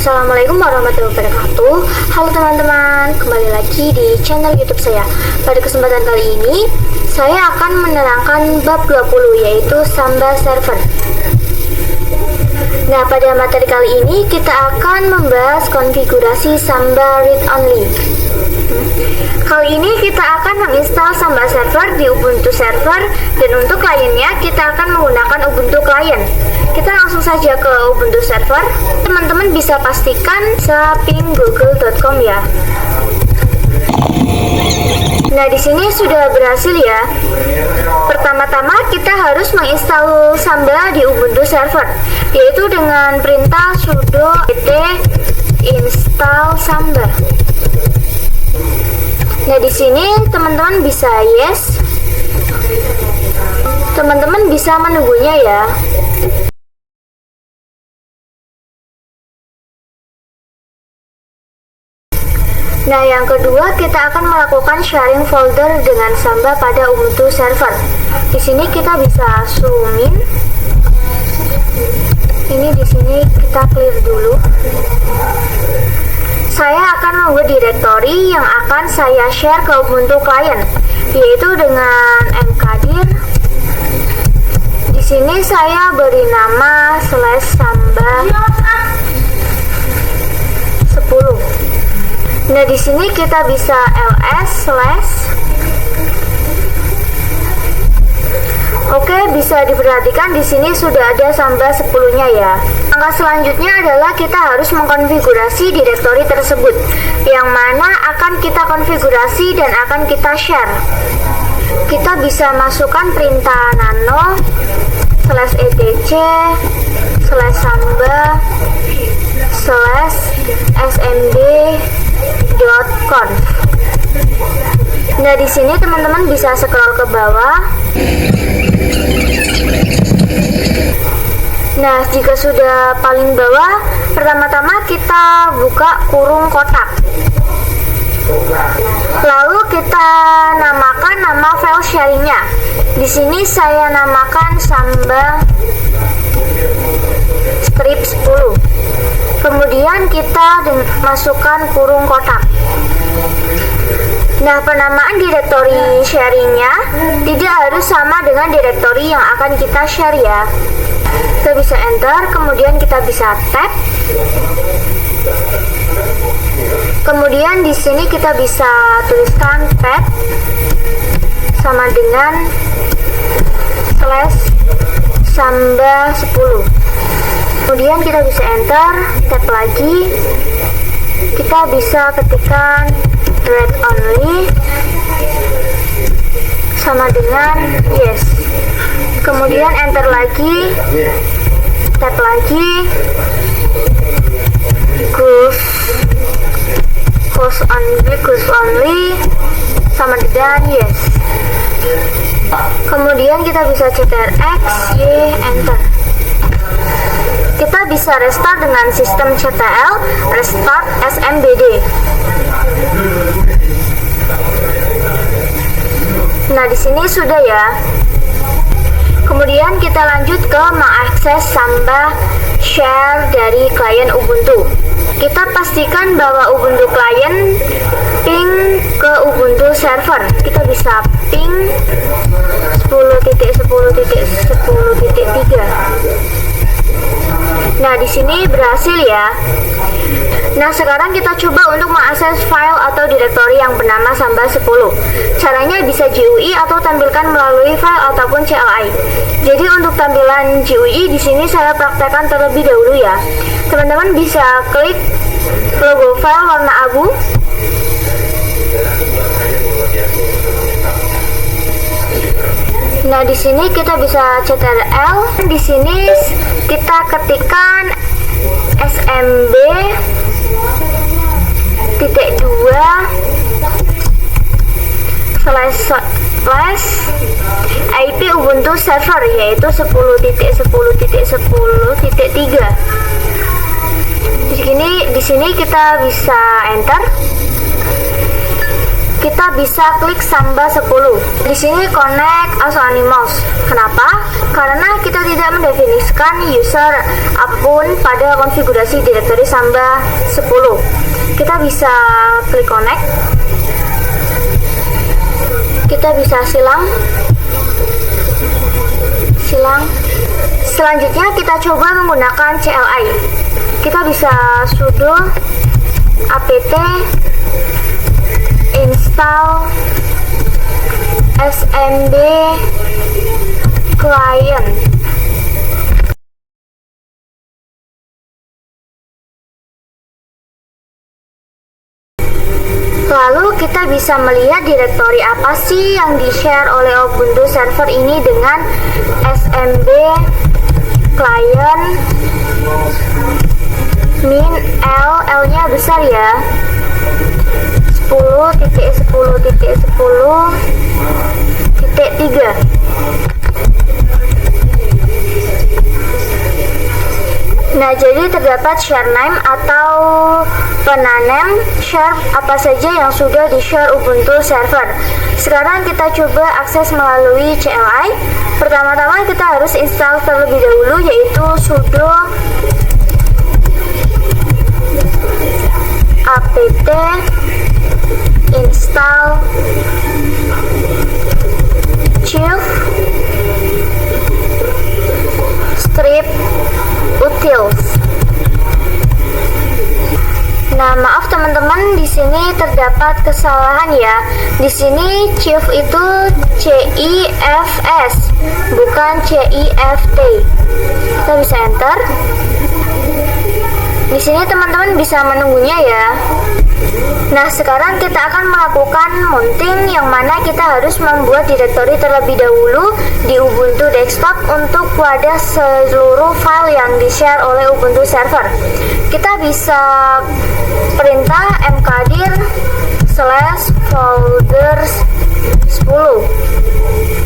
Assalamualaikum warahmatullahi wabarakatuh. Halo teman-teman, kembali lagi di channel YouTube saya. Pada kesempatan kali ini, saya akan menerangkan bab 20, yaitu Samba Server. Nah, pada materi kali ini kita akan membahas konfigurasi Samba Read Only. Kali ini kita akan menginstal Samba Server di Ubuntu Server, dan untuk kliennya kita akan menggunakan Ubuntu Client. Kita langsung saja ke Ubuntu Server. Teman-teman bisa pastikan sapinggoogle.com ya. Nah, di sini sudah berhasil ya. Pertama-tama kita harus menginstal Samba di Ubuntu Server, yaitu dengan perintah sudo pt install Samba. Nah, di sini teman-teman bisa yes. Teman-teman bisa menunggunya ya. Nah, yang kedua kita akan melakukan sharing folder dengan Samba pada Ubuntu Server. Di sini kita bisa zoom in. Ini di sini kita clear dulu. Saya akan membuat direktori yang akan saya share ke Ubuntu Client, yaitu dengan mkdir. Di sini saya beri nama /samba 10. Nah, di sini kita bisa ls/. Oke, bisa diperhatikan di sini sudah ada Samba 10-nya ya. Langkah selanjutnya adalah kita harus mengkonfigurasi direktori tersebut, yang mana akan kita konfigurasi dan akan kita share. Kita bisa masukkan perintah nano /etc /samba /smd.conf. Nah, di sini teman-teman bisa scroll ke bawah. Nah, jika sudah paling bawah, pertama-tama kita buka kurung kotak. Lalu kita namakan nama file sharingnya. Di sini saya namakan Samba strip 10. Kemudian kita masukkan kurung kotak. Nah, penamaan direktori sharingnya tidak harus sama dengan direktori yang akan kita share ya. Kita bisa enter, kemudian kita bisa tab. Kemudian di sini kita bisa tuliskan path sama dengan /samba 10. Kemudian kita bisa enter, tab lagi. Kita bisa ketikkan read only sama dengan yes. Kemudian enter lagi, tab lagi, close only sama dengan yes. Kemudian kita bisa ctrx, y, enter. Kita bisa restart dengan sistem ctl, restart smbd. Nah, di sini sudah ya. Kemudian kita lanjut ke mengakses Samba share dari klien Ubuntu. Kita pastikan bahwa Ubuntu Client ping ke Ubuntu Server. Kita bisa ping 10.10.10.3. Nah, di sini berhasil ya. Nah, sekarang kita coba untuk mengakses file atau direktori yang bernama Samba 10. Caranya bisa GUI atau tampilkan melalui file ataupun CLI. Jadi untuk tampilan GUI di sini saya praktekkan terlebih dahulu ya. Teman-teman bisa klik logo file warna abu. Nah, di sini kita bisa ctrl. Di sini kita ketikkan smb .2 / IP Ubuntu Server, yaitu 10.10.10.3. Di sini kita bisa enter. kita bisa klik Samba 10. Di sini connect as animals. Kenapa? Karena kita tidak mendefinisikan user apapun pada konfigurasi direktori Samba 10. Kita bisa klik connect. Kita bisa silang. Selanjutnya kita coba menggunakan CLI. Kita bisa sudo apt install smb client. Lalu kita bisa melihat direktori apa sih yang di-share oleh Ubuntu server ini dengan smb client min L-nya besar ya, 10.10.10.3. Nah, jadi terdapat share name atau penanem share apa saja yang sudah di-share Ubuntu server. Sekarang kita coba akses melalui CLI. Pertama-tama kita harus install terlebih dahulu, yaitu sudo apt install chief strip utils. Nah, maaf teman-teman, di sini terdapat kesalahan ya. Di sini chief itu CIFS, bukan CIFT. Kita bisa enter. Di sini teman-teman bisa menunggunya ya. Nah, sekarang kita akan melakukan mounting, yang mana kita harus membuat direktori terlebih dahulu di Ubuntu desktop untuk wadah seluruh file yang di-share oleh Ubuntu server. Kita bisa perintah mkdir /folders 10.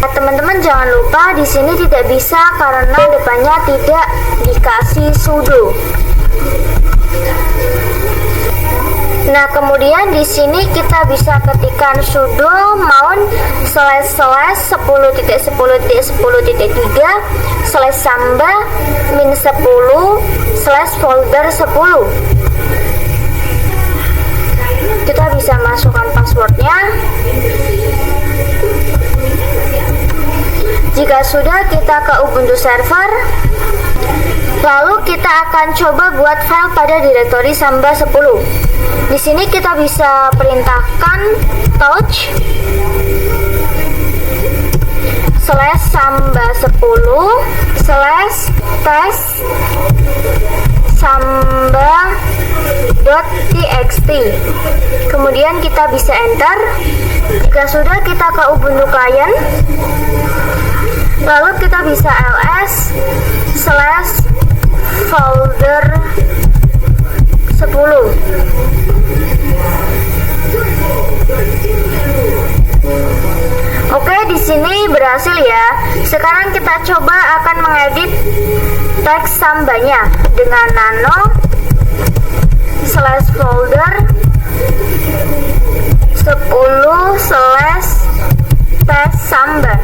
Nah, teman-teman jangan lupa di sini tidak bisa karena depannya tidak dikasih sudo. Nah, kemudian di sini kita bisa ketikkan sudo mount /10.10.10.3/samba -10/folder 10. Kita bisa masukkan passwordnya. Jika sudah, kita ke Ubuntu server. Lalu kita akan coba buat file pada direktori Samba 10. Di sini kita bisa perintahkan touch /samba10/test samba.txt. Kemudian kita bisa enter. Jika sudah, kita ke Ubuntu client. Lalu kita bisa ls/folder 10. Oke, di sini berhasil ya. Sekarang kita coba akan mengedit teks sambanya dengan nano /folder 10/test samba.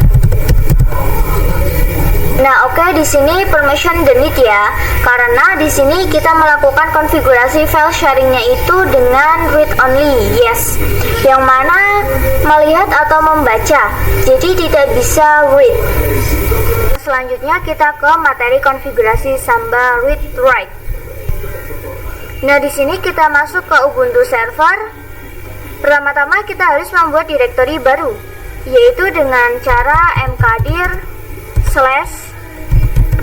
Nah, oke, di sini permission delete ya, karena di sini kita melakukan konfigurasi file sharingnya itu dengan read only, yes, yang mana melihat atau membaca, jadi tidak bisa read. Selanjutnya kita ke materi konfigurasi Samba read write. Nah, di sini kita masuk ke Ubuntu server. Pertama-tama kita harus membuat direktori baru, yaitu dengan cara mkdir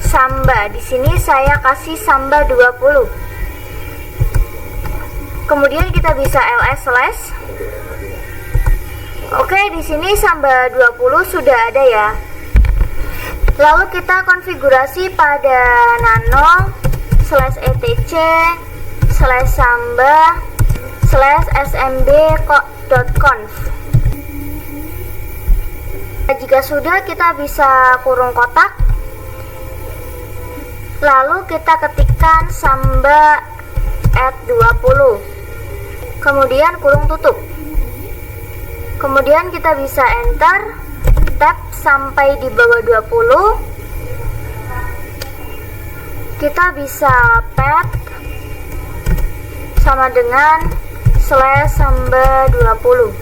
/samba. Di sini saya kasih samba 20. Kemudian kita bisa ls/. Oke, di sini samba 20 sudah ada ya. Lalu kita konfigurasi pada nano /etc /samba /smb.conf. Jika sudah, kita bisa kurung kotak. Lalu kita ketikkan samba @20. Kemudian kurung tutup. Kemudian kita bisa enter, tab sampai di bawah 20. Kita bisa pad sama dengan /samba 20.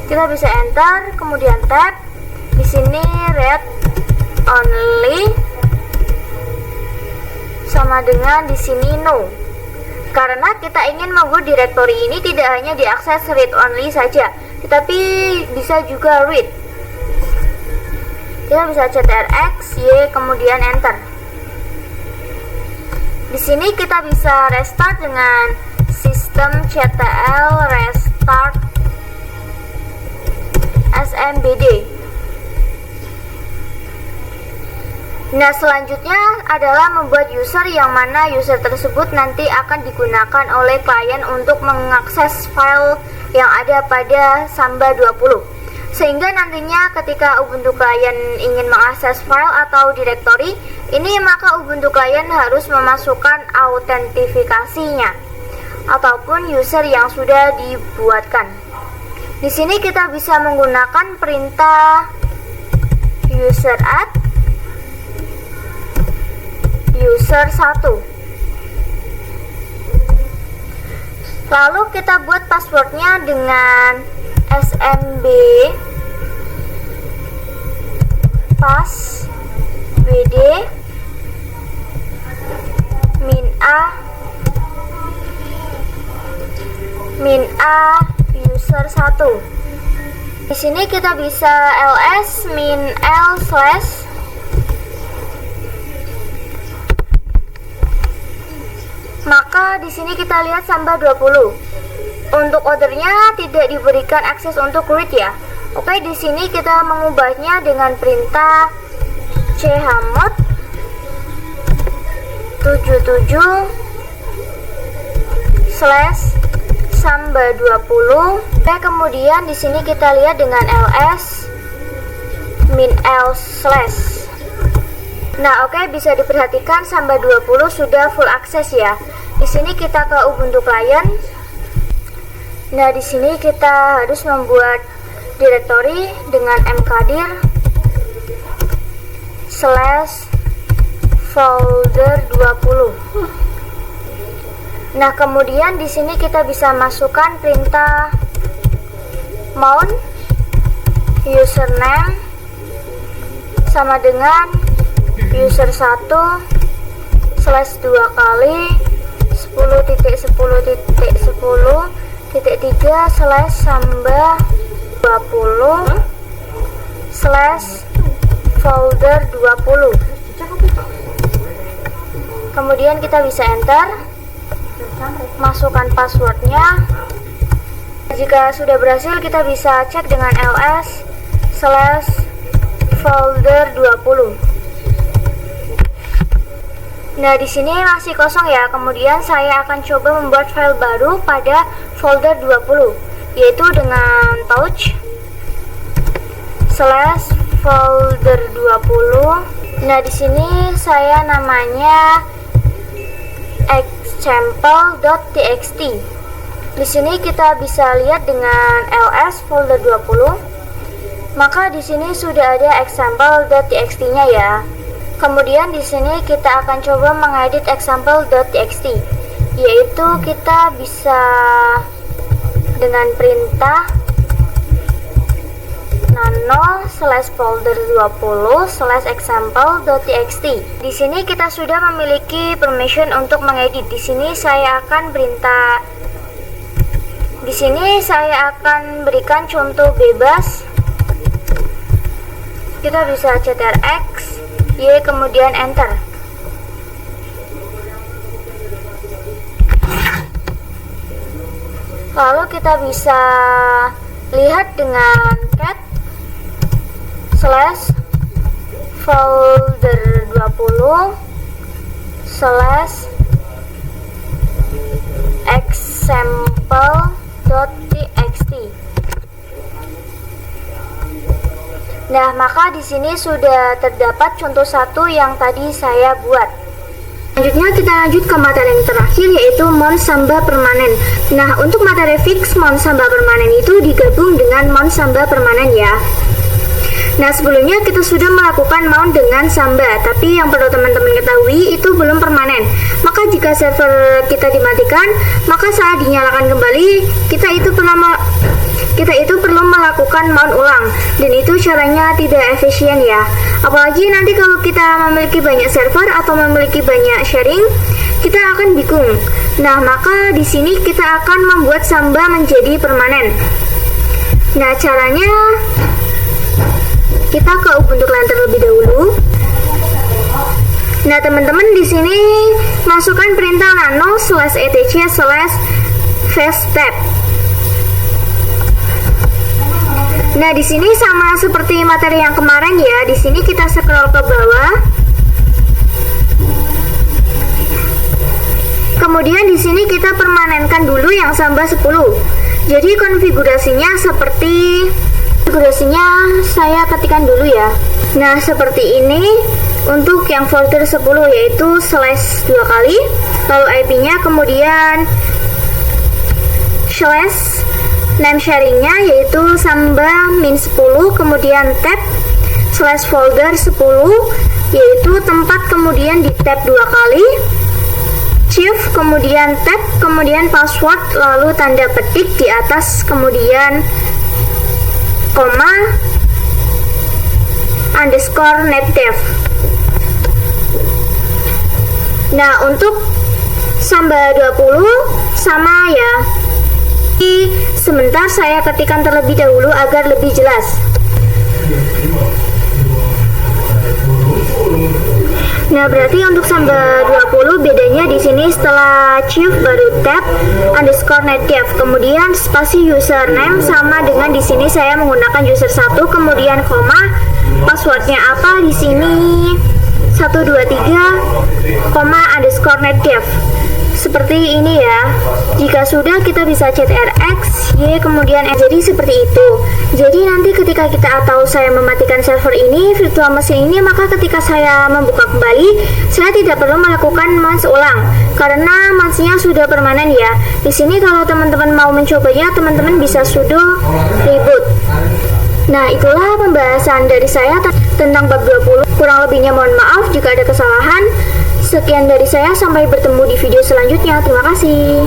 Kita bisa enter, kemudian tab. Di sini read only sama dengan di sini no. Karena kita ingin membuat direktori ini tidak hanya diakses read only saja, tetapi bisa juga read. Kita bisa ctrx y kemudian enter. Di sini kita bisa restart dengan systemctl restart smbd. Nah, selanjutnya adalah membuat user yang mana user tersebut nanti akan digunakan oleh klien untuk mengakses file yang ada pada Samba 20. Sehingga nantinya ketika Ubuntu klien ingin mengakses file atau direktori ini, maka Ubuntu klien harus memasukkan autentifikasinya ataupun user yang sudah dibuatkan. Di sini kita bisa menggunakan perintah user add user 1. Lalu kita buat passwordnya dengan smb pass wd min a user 1. Di sini kita bisa ls min l slash maka di sini kita lihat Samba 20. Untuk ordernya tidak diberikan akses untuk read ya. Oke, di sini kita mengubahnya dengan perintah chmod 77/Samba 20. Oke, kemudian di sini kita lihat dengan ls min l slash. Nah, oke, bisa diperhatikan Samba 20 sudah full akses ya. Di sini kita ke Ubuntu Client. Nah, di sini kita harus membuat direktori dengan mkdir /folder 20. Nah, kemudian di sini kita bisa masukkan perintah mount username sama dengan user 1 /2 kali 10.10.10.3/Samba 20/folder 20. Kemudian kita bisa enter, masukkan passwordnya. Jika sudah berhasil, kita bisa cek dengan ls/folder 20. Nah, di sini masih kosong ya. Kemudian saya akan coba membuat file baru pada folder 20, yaitu dengan touch /folder 20. Nah, di sini saya namanya example.txt. Di sini kita bisa lihat dengan ls folder 20. Maka di sini sudah ada example.txt-nya ya. Kemudian di sini kita akan coba mengedit example.txt, yaitu kita bisa dengan perintah nano /folder 20/example.txt. Di sini kita sudah memiliki permission untuk mengedit. Di sini saya akan berikan contoh bebas. Kita bisa ctrx y kemudian enter. Lalu kita bisa lihat dengan cat /folder 20/example.txt. Nah, maka di sini sudah terdapat contoh satu yang tadi saya buat. Selanjutnya kita lanjut ke materi yang terakhir, yaitu mount Samba permanen. Nah, untuk materi fix mount Samba permanen itu digabung dengan mount Samba permanen ya. Nah, sebelumnya kita sudah melakukan mount dengan Samba, tapi yang perlu teman-teman ketahui itu belum permanen. Maka jika server kita dimatikan, maka saat dinyalakan kembali, kita itu perlu melakukan mount ulang, dan itu caranya tidak efisien ya. Apalagi nanti kalau kita memiliki banyak server atau memiliki banyak sharing, kita akan bingung. Nah, maka di sini kita akan membuat Samba menjadi permanen. Nah, caranya kita ke Ubuntu Client terlebih dahulu. Nah, teman-teman di sini masukkan perintah nano/etc/faststep. Nah, di sini sama seperti materi yang kemarin ya. Di sini kita scroll ke bawah. Kemudian di sini kita permanenkan dulu yang Samba 10. Jadi konfigurasinya saya ketikkan dulu ya. Nah, seperti ini untuk yang folder 10, yaitu slash 2 kali, lalu IP-nya, kemudian slash name sharingnya yaitu Samba -10, kemudian tab slash folder 10 yaitu tempat, kemudian di tab 2 kali, shift, kemudian tab, kemudian password, lalu tanda petik di atas, kemudian koma _netdev. Nah, untuk Samba 20 sama ya. Sebentar saya ketikkan terlebih dahulu agar lebih jelas. Nah, berarti untuk Samba 20 bedanya di sini setelah shift baru tab _netdev, kemudian spasi username sama dengan di sini saya menggunakan user 1, kemudian koma, passwordnya apa di sini 123, _netdev. Seperti ini ya. Jika sudah, kita bisa chat RX, Y, kemudian jadi seperti itu. Jadi nanti ketika kita atau saya mematikan server ini, virtual machine ini, maka ketika saya membuka kembali, saya tidak perlu melakukan mount ulang karena mount-nya sudah permanen ya. Di sini kalau teman-teman mau mencobanya, teman-teman bisa sudo reboot. Nah, itulah pembahasan dari saya tentang bab 20. Kurang lebihnya mohon maaf jika ada kesalahan. Sekian dari saya, sampai bertemu di video selanjutnya. Terima kasih.